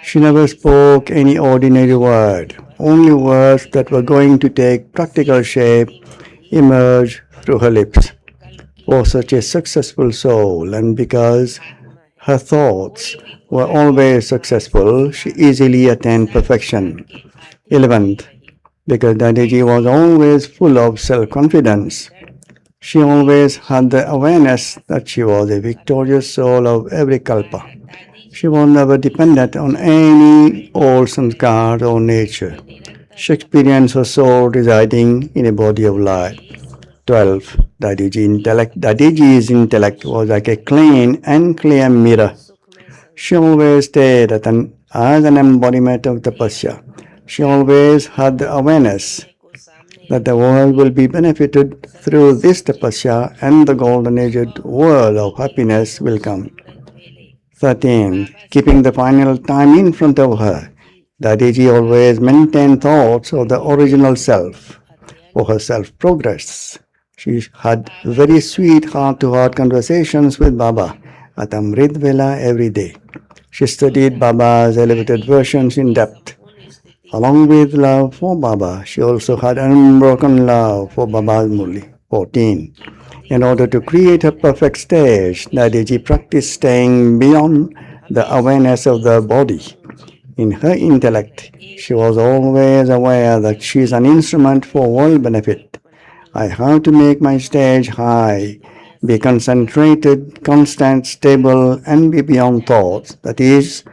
She never spoke any ordinary word. Only words that were going to take practical shape emerged through her lips. For such a successful soul, and because her thoughts were always successful, she easily attained perfection. 11th. Because Dadiji was always full of self-confidence, she always had the awareness that she was a victorious soul of every kalpa. She was never dependent on any old sanskar or nature. She experienced her soul residing in a body of light. 12. Dadiji's intellect was like a clean and clear mirror. She always stayed as an embodiment of tapasya. She always had the awareness that the world will be benefited through this tapasya and the golden-aged world of happiness will come. 13. Keeping the final time in front of her, Dadiji always maintained thoughts of the original self for her self-progress. She had very sweet heart-to-heart conversations with Baba at Amrit Vela every day. She studied Baba's elevated versions in depth. Along with love for Baba, she also had unbroken love for Baba's Murli. 14. In order to create a perfect stage, Dadiji practiced staying beyond the awareness of the body. In her intellect, she was always aware that she is an instrument for world benefit. I have to make my stage high, be concentrated, constant, stable, and be beyond thoughts. That is,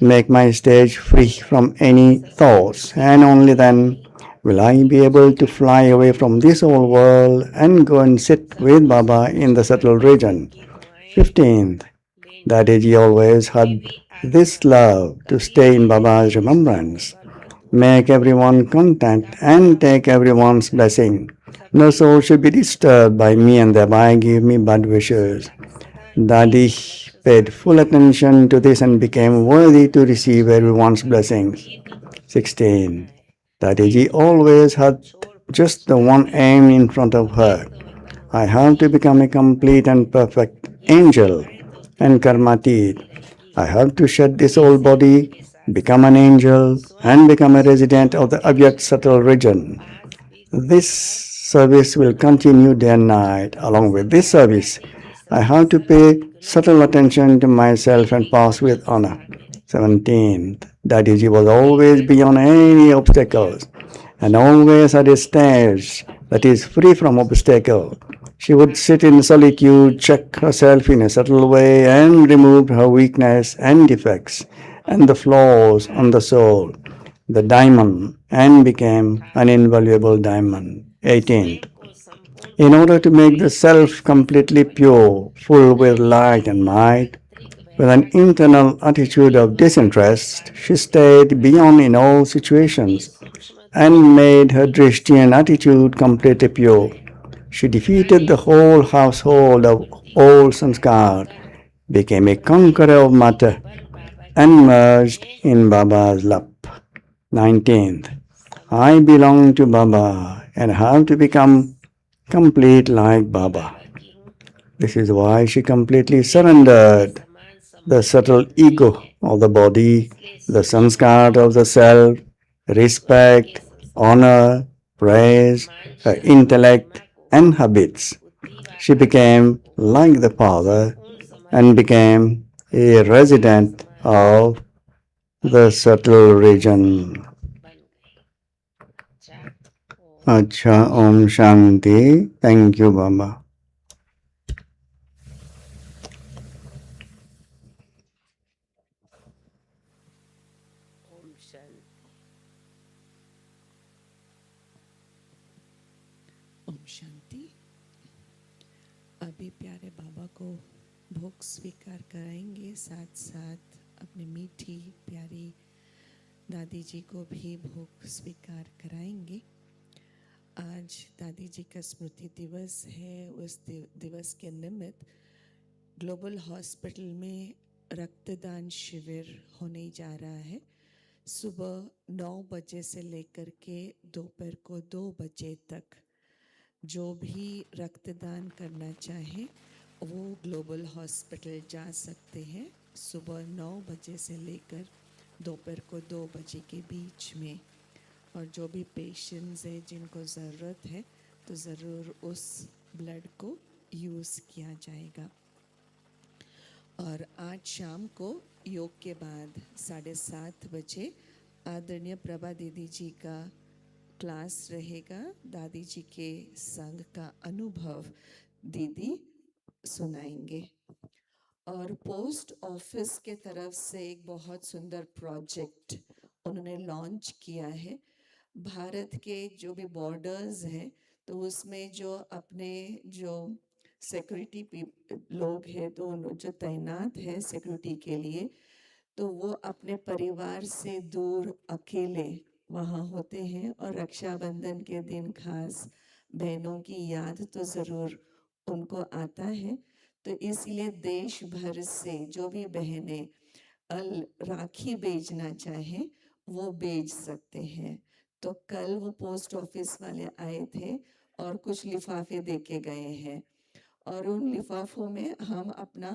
make my stage free from any thoughts, and only then will I be able to fly away from this old world and go and sit with Baba in the subtle region. 15th. Dadiji always had this love to stay in Baba's remembrance, make everyone content, and take everyone's blessing. No soul should be disturbed by me and thereby give me bad wishes. Dadi paid full attention to this and became worthy to receive everyone's blessings. 16. Dadiji always had just the one aim in front of her. I have to become a complete and perfect angel and karmatit. I have to shed this old body, become an angel, and become a resident of the Avyakt subtle region. This service will continue day and night. Along with this service, I have to pay subtle attention to myself and pass with honor. 17th. Dadiji was always beyond any obstacles and always at a stage that is free from obstacle. She would sit in solitude, check herself in a subtle way, and remove her weakness and defects and the flaws on the soul, the diamond, and became an invaluable diamond. 18th. In order to make the self completely pure, full with light and might, with an internal attitude of disinterest, she stayed beyond in all situations and made her Drishtian attitude completely pure. She defeated the whole household of old sanskar, became a conqueror of matter, and merged in Baba's lap. 19th. I belong to Baba and have to become complete like Baba. This is why she completely surrendered the subtle ego of the body, the sanskar of the self, respect, honor, praise, her intellect, and habits. She became like the Father and became a resident of the subtle region. Acha Om Shanti. Thank you, Baba. Om Shanti. Om Shanti. अभी प्यारे बाबा को भोग स्वीकार कराएंगे, साथ साथ अपने मीठी प्यारी दादी जी को भी भोग स्वीकार कराएंगे। आज दादी जी का स्मृति दिवस है। उस दिवस के निमित्त ग्लोबल हॉस्पिटल में रक्तदान शिविर होने जा रहा है। सुबह 9 बजे से लेकर के दोपहर को 2 बजे तक जो भी रक्तदान करना चाहे वो ग्लोबल हॉस्पिटल जा सकते हैं। सुबह 9 बजे से लेकर दोपहर को 2 बजे के बीच में। और जो भी पेशेंट्स है जिनको ज़रूरत है तो ज़रूर उस ब्लड को यूज़ किया जाएगा। और आज शाम को योग के बाद 7:30 बजे आदरणीय प्रभा दीदी जी का क्लास रहेगा। दादी जी के संग का अनुभव दीदी सुनाएंगे। और पोस्ट ऑफिस के तरफ से एक बहुत सुंदर प्रोजेक्ट उन्होंने लॉन्च किया है। भारत के जो भी बॉर्डर्स हैं तो उसमें जो अपने जो सिक्योरिटी लोग हैं तो जो तैनात है सिक्योरिटी के लिए, तो वो अपने परिवार से दूर अकेले वहाँ होते हैं। और रक्षाबंधन के दिन खास बहनों की याद तो ज़रूर उनको आता है। तो इसलिए देश भर से जो भी बहनें राखी भेजना चाहें वो भेज सकते हैं। तो कल वो पोस्ट ऑफिस वाले आए थे और कुछ लिफाफे दे के गए हैं। और उन लिफाफों में हम अपना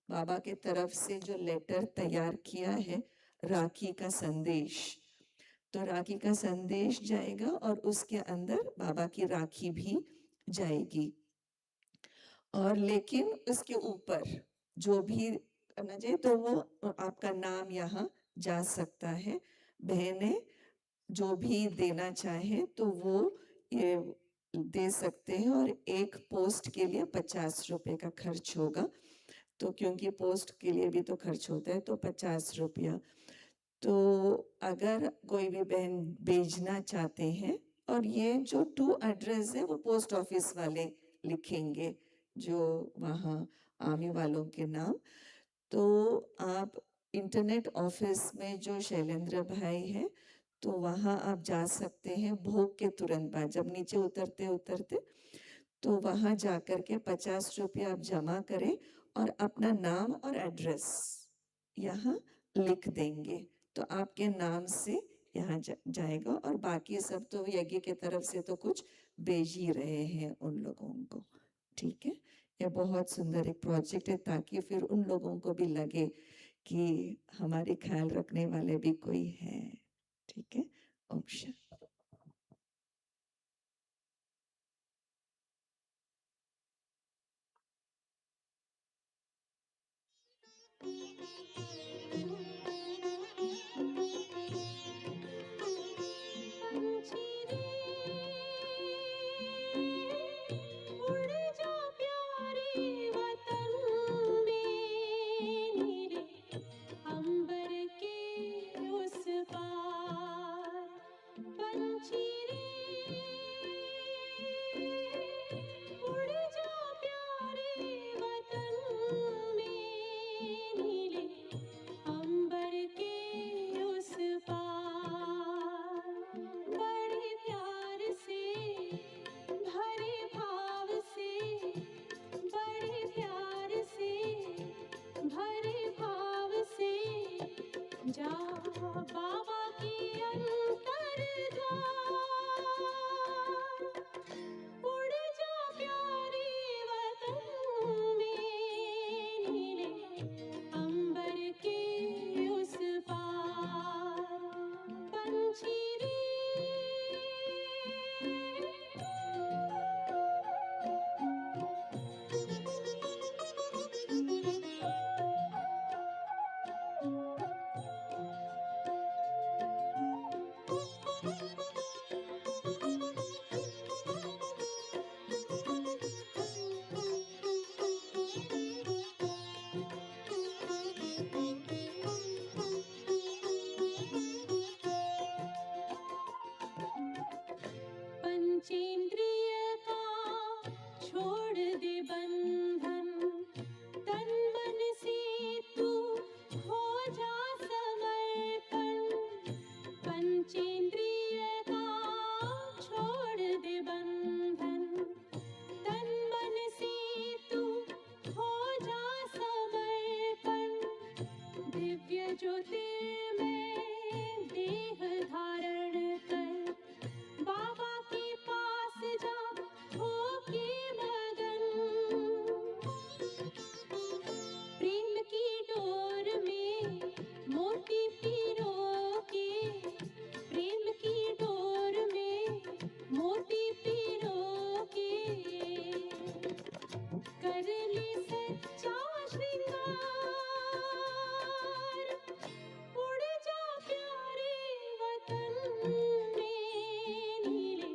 बाबा के तरफ से जो लेटर तैयार किया है, राखी का संदेश, तो राखी का संदेश जाएगा और उसके अंदर बाबा की राखी भी जाएगी। और लेकिन उसके ऊपर जो भी करना चाहिए तो वो आपका नाम यहाँ जा सकता है। बहनें जो भी देना चाहें तो वो ये दे सकते हैं। और एक पोस्ट के लिए 50 रुपए का खर्च होगा। तो क्योंकि पोस्ट के लिए भी तो खर्च होता है तो 50 रुपया। तो अगर कोई भी बहन भेजना चाहते हैं, और ये जो 2 एड्रेस है वो पोस्ट ऑफिस वाले लिखेंगे जो वहाँ आर्मी वालों के नाम। तो आप इंटरनेट ऑफिस में जो शैलेंद्र भाई है तो वहाँ आप जा सकते हैं। भोग के तुरंत बाद जब नीचे उतरते तो वहाँ जाकर के 50 रुपया आप जमा करें और अपना नाम और एड्रेस यहाँ लिख देंगे, तो आपके नाम से यहाँ जाएगा। और बाकी सब तो यज्ञ की तरफ से तो कुछ भेज ही रहे हैं उन लोगों को, ठीक है। ये बहुत सुंदर एक प्रोजेक्ट है, ताकि फिर उन लोगों को भी लगे कि हमारे ख्याल रखने वाले भी कोई है, ठीक है। ऑप्शन उड़ जा प्यारे वतन में, नीले अंबर के उस पार। पंछी रे उड़ जा प्यारे वतन में, नीले अंबर के उस पार। बड़े प्यार से भरे भाव से, बड़े प्यार से भरे भाव से जा बाबा की अंतरद्वार। उड़ जा प्यारे वतन में, नीले अंबर के उस पार। पंछी रे पंचेंद्रिय का छोड़ दे बंधन, तन मन से तू हो जा समर्पण। पंचेंद्रिय का छोड़ दे बंधन, तन मन से तू हो जा समर्पण। दिव्य ज्योतिर्मय देह धारण कर, बाबा के पास जा होके मगन। प्रेम की डोर में मोती पिरो के, प्रेम की डोर में मोती पिरो के, कर ले सच्चा श्रृंगार। उड़ जा प्यारे वतन में, नीले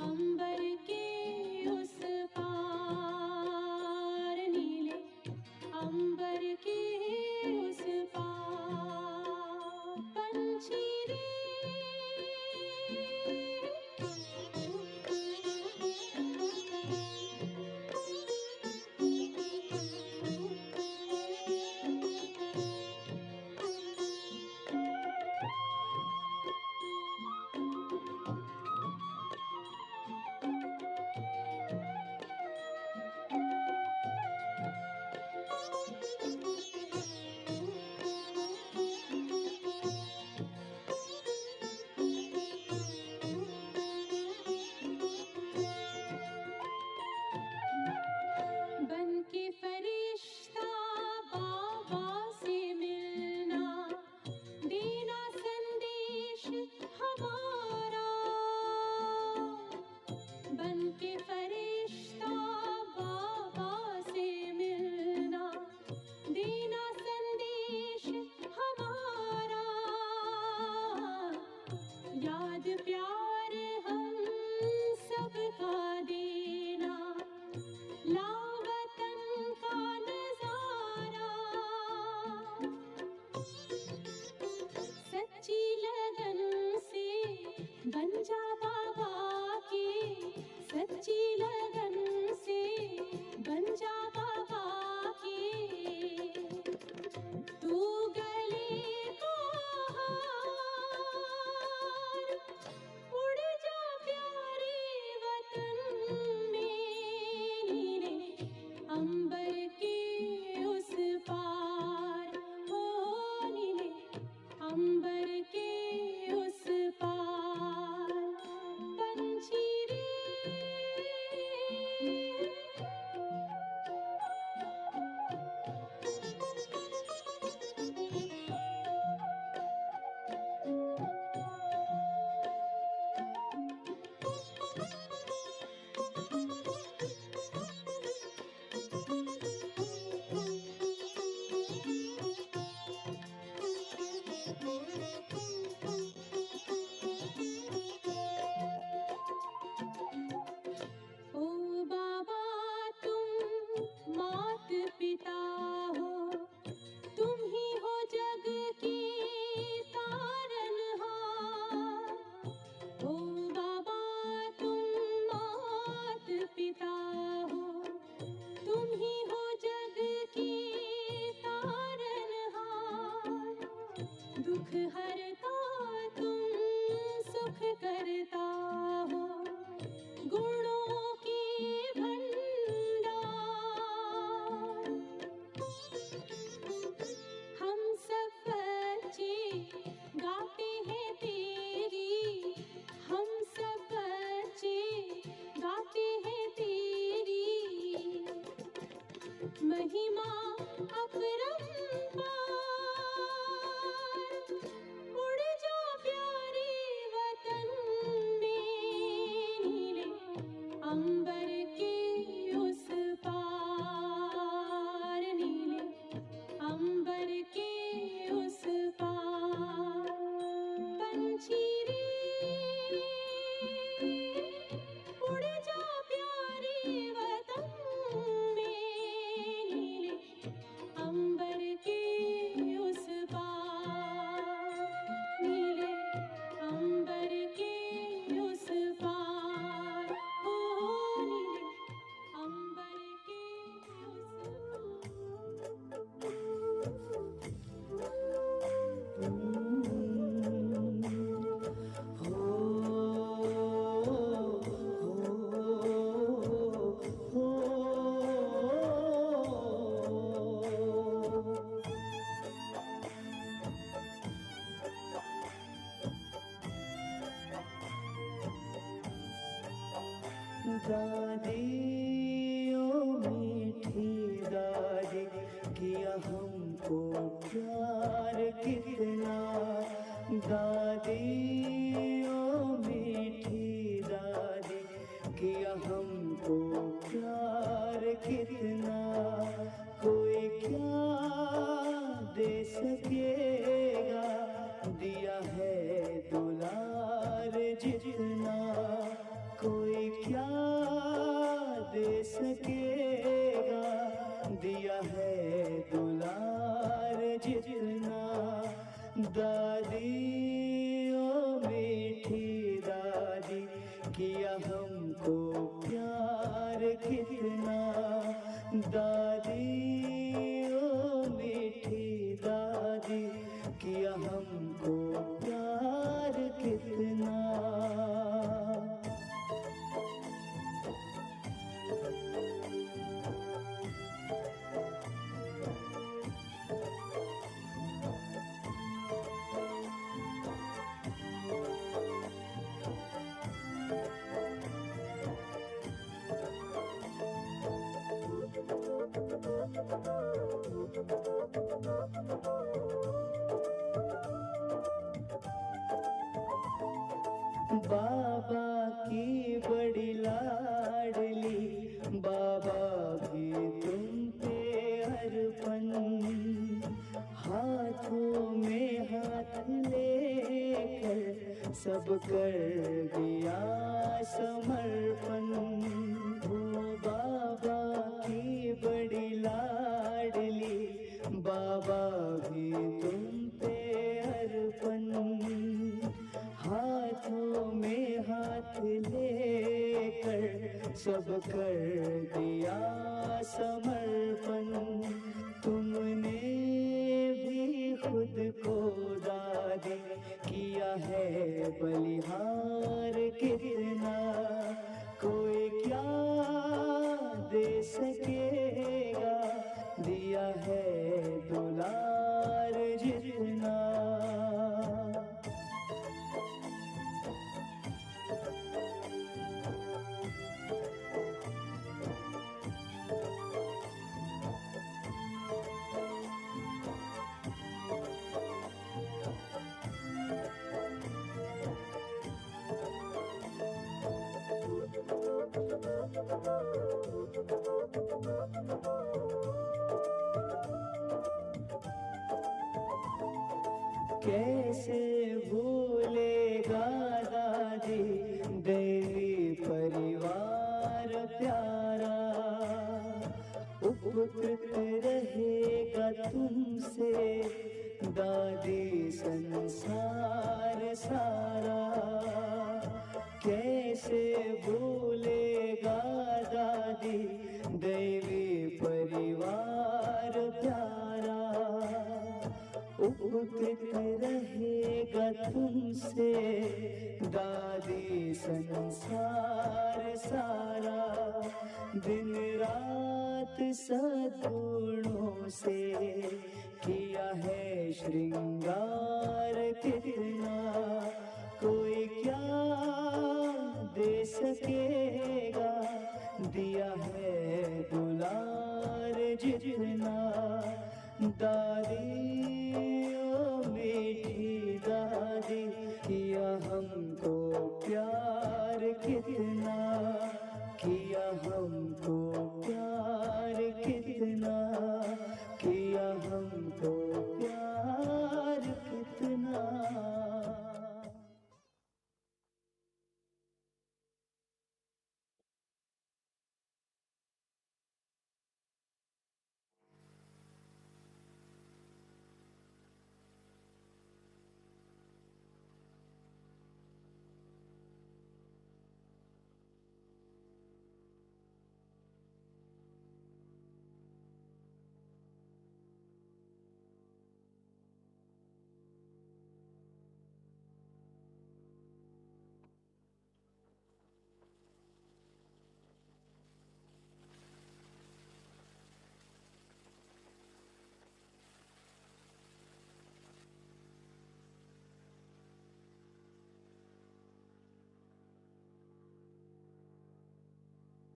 अंबर के उस पार। नीले अंबर के उस पार। पंछी रे बन के फरिश्ता बाबा से मिलना, देना संदेश हमारा। बन के फरिश्ता बाबा से मिलना, देना संदेश हमारा। याद प्यार हम सबका देना, लावतन का नजारा। सच्ची लगन से बन जा बाबा के, सच्ची लगन से बन जा बाबा के। तू गले को हार, उड़ जा प्यारे वतन में, नीले अंबर के दुख हरता तुम सुख करता हो, गुणों की भंडार। हम सब बच्चे गाते हैं तेरी, हम सब बच्चे गाते हैं तेरी महिमा अपरंपार। उड़ जा प्यारे वतन में, नीले अंबर के उस पार, नीले अंबर के उस पार। पंछी रे उड़ जा प्यारे वतन में, नीले अंबर के उस पार, नीले अंबर के उस पार। ओ नीले अंबर के उस दादी ओ मीठी दादी, किया हमको प्यार कितना। दादी ओ मीठी दादी, किया हमको प्यार कितना। कोई क्या दे सकेगा, दिया है दुलार जितना। कोई क्या दे सकेगा, दिया है दुलार जितना। दादी ओ मीठी दादी, किया हमको प्यार कितना। दादी ओ मीठी दादी, किया हमको प्यार कितना। बाबा की बड़ी लाडली, बाबा भी तुम पे अर्पण। हाथों में हाथ लेकर सब कर दिया समर्पण। हो बाबा की बड़ी लाडली, बाबा भी तुम पे अर्पण। हाथों में हाथ लेकर सब कर दिया समर्पण। तुमने भी खुद को दादी किया है बलिहार कितना। कोई क्या दे सकेगा, दिया है दुलार जितना। कैसे भूलेगा दादी देवी परिवार प्यारा। उपकृत रहेगा तुमसे दादी संसार सारा। कैसे भूलेगा दादी देवी परिवार प्यारा। उपकृत रहेगा तुमसे दादी संसार सारा, दिन रात सद्गुणों से किया है श्रृंगार कितना, कोई क्या दे सकेगा, दिया है दुलार जितना। दादी ओ मीठी दादी, किया हमको प्यार कितना, किया हमको प्यार कितना।